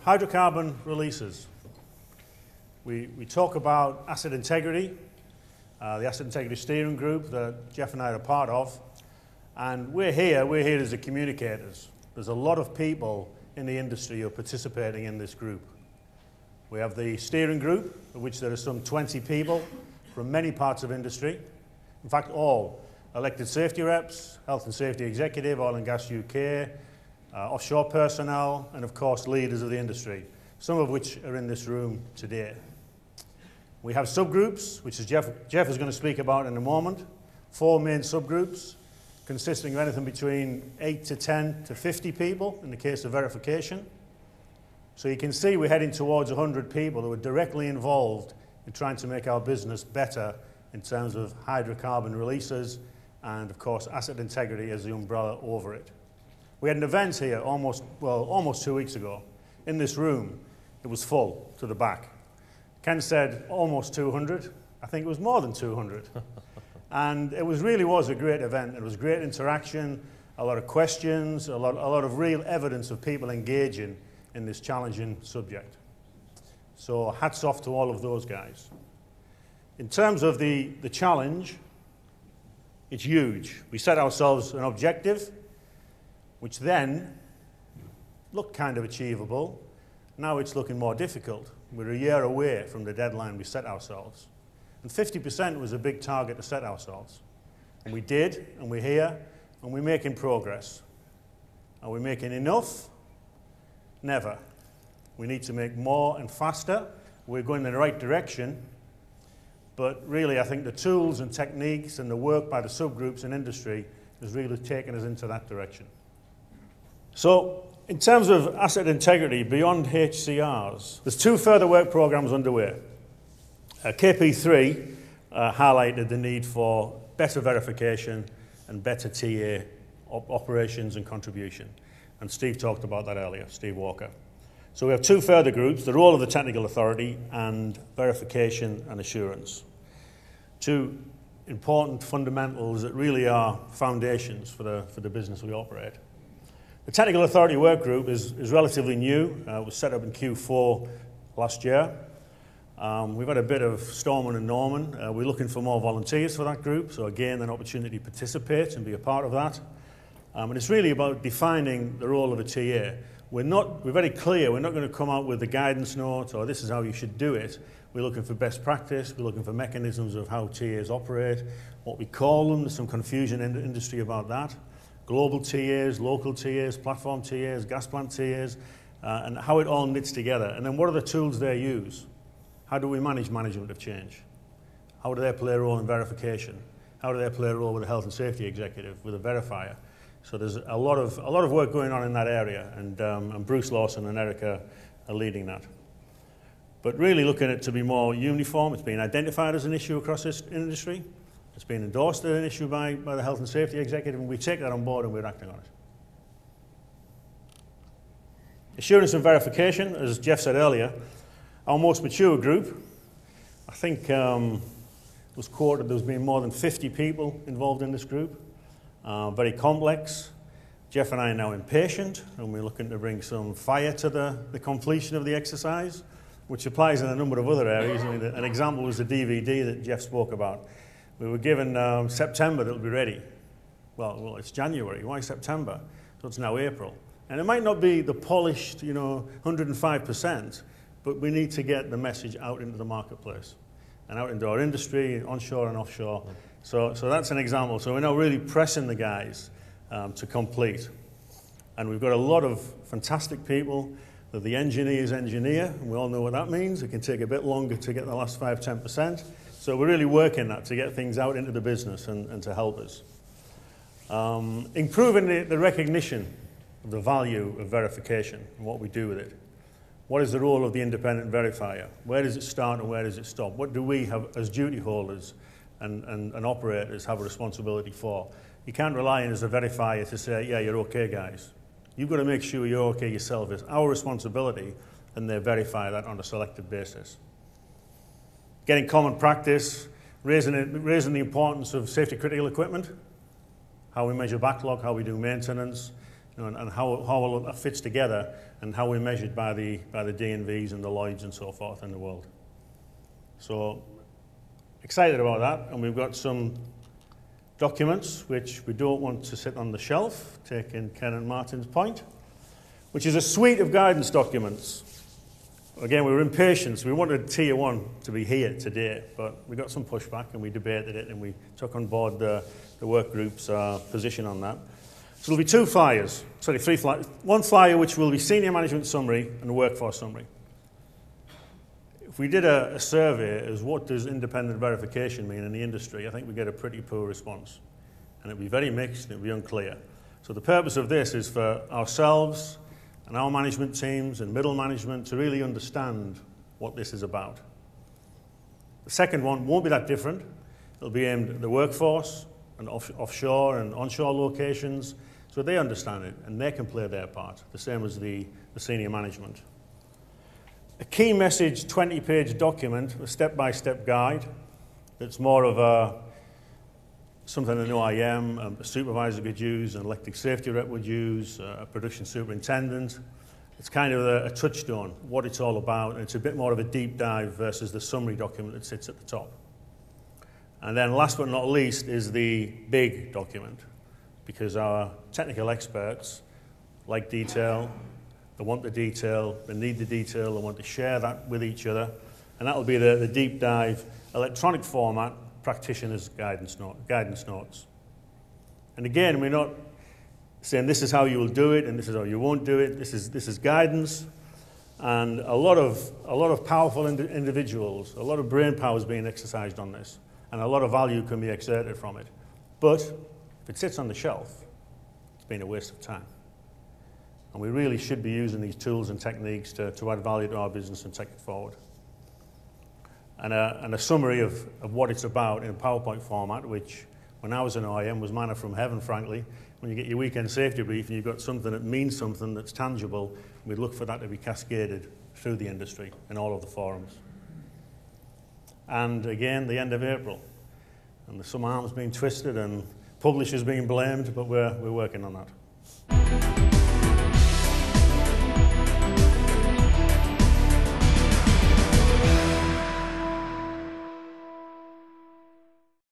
hydrocarbon releases. We talk about asset integrity, the asset integrity steering group that Jeff and I are a part of, and we're here as the communicators. There's a lot of people in the industry who are participating in this group. We have the steering group, of which there are some 20 people from many parts of industry. In fact, all elected safety reps, health and safety executive, oil and gas UK, offshore personnel, and of course leaders of the industry, some of which are in this room today. We have subgroups, which is Jeff is going to speak about in a moment. 4 main subgroups, consisting of anything between 8 to 10 to 50 people in the case of verification. So you can see we're heading towards 100 people who are directly involved in trying to make our business better in terms of hydrocarbon releases and, of course, asset integrity as the umbrella over it. We had an event here almost 2 weeks ago in this room. It was full to the back. Ken said almost 200. I think it was more than 200. And it really was a great event. It was great interaction, a lot of questions, a lot of real evidence of people engaging in this challenging subject. So hats off to all of those guys. In terms of the challenge, it's huge. We set ourselves an objective, which then looked kind of achievable. Now it's looking more difficult. We're a year away from the deadline we set ourselves. And 50% was a big target to set ourselves. And we did, and we're here, and we're making progress. Are we making enough? Never. We need to make more and faster. We're going in the right direction. But really, I think the tools and techniques and the work by the subgroups in industry has really taken us into that direction. So, in terms of asset integrity beyond HCRs, there's 2 further work programs underway. KP3 highlighted the need for better verification and better TA operations and contribution. And Steve talked about that earlier, Steve Walker. So we have 2 further groups, the role of the technical authority and verification and assurance. 2 important fundamentals that really are foundations for the business we operate. The technical authority work group is relatively new. It was set up in Q4 last year. We've had a bit of Storming and Norman. We're looking for more volunteers for that group, so again, an opportunity to participate and be a part of that. And it's really about defining the role of a TA. We're very clear, we're not going to come out with the guidance note or this is how you should do it. We're looking for best practice, we're looking for mechanisms of how TAs operate, what we call them. There's some confusion in the industry about that. Global TAs, local TAs, platform TAs, gas plant TAs, and how it all knits together. And then what are the tools they use? How do we manage management of change? How do they play a role in verification? How do they play a role with a health and safety executive, with a verifier? So there's a lot of work going on in that area, and Bruce Lawson and Erica are leading that. But really looking at it to be more uniform. It's been identified as an issue across this industry. It's been endorsed as an issue by the health and safety executive, and we take that on board and we're acting on it. Assurance and verification, as Jeff said earlier, our most mature group, I think was quoted there's been more than 50 people involved in this group. Very complex. Jeff and I are now impatient, and we're looking to bring some fire to the completion of the exercise, which applies in a number of other areas. I mean, an example was the DVD that Jeff spoke about. We were given September that it'll be ready. Well, it's January. Why September? So it's now April. And it might not be the polished, 105%, but we need to get the message out into the marketplace and out into our industry, onshore and offshore. So that's an example. So we're now really pressing the guys to complete. And we've got a lot of fantastic people. That the engineers engineer, and we all know what that means. It can take a bit longer to get the last 5–10%. So we're really working that to get things out into the business and to help us. Improving the recognition of the value of verification and what we do with it. What is the role of the independent verifier? Where does it start and where does it stop? What do we have as duty holders and operators have a responsibility for? You can't rely on as a verifier to say, yeah, you're okay, guys. You've got to make sure you're okay yourself. It's our responsibility, and they verify that on a selected basis. Getting common practice, raising the importance of safety critical equipment, how we measure backlog, how we do maintenance, and how all that fits together and how we're measured by the DNVs and the Lloyds and so forth in the world. So excited about that, and we've got some documents which we don't want to sit on the shelf, taking Ken and Martin's point, which is a suite of guidance documents. Again, we were impatient, so we wanted Tier 1 to be here today, but we got some pushback and we debated it and we took on board the work group's position on that. So there'll be three flyers. One flyer which will be senior management summary and a workforce summary. If we did a survey as what does independent verification mean in the industry, I think we get a pretty poor response. And it'll be very mixed and it'll be unclear. So the purpose of this is for ourselves and our management teams and middle management to really understand what this is about. The second one won't be that different. It'll be aimed at the workforce and offshore and onshore locations, so they understand it and they can play their part, the same as the senior management. A key message 20-page document, a step-by-step guide that's more of something an OIM, a supervisor could use, an electric safety rep would use, a production superintendent. It's kind of a touchstone, what it's all about, and it's a bit more of a deep dive versus the summary document that sits at the top. And then last but not least is the big document, because our technical experts like detail, they want the detail, they need the detail, they want to share that with each other, and that'll be the deep dive electronic format practitioners' guidance notes. And again, we're not saying this is how you will do it and this is how you won't do it. This is guidance, and a lot of powerful individuals, a lot of brain power is being exercised on this, and a lot of value can be exerted from it. But if it sits on the shelf, it's been a waste of time. And we really should be using these tools and techniques to add value to our business and take it forward. And a summary of what it's about in a PowerPoint format, which when I was an OIM was manna from heaven, frankly. When you get your weekend safety brief and you've got something that means something that's tangible, we'd look for that to be cascaded through the industry in all of the forums. And again, the end of April. And there's some arms being twisted and publishers being blamed, but we're working on that.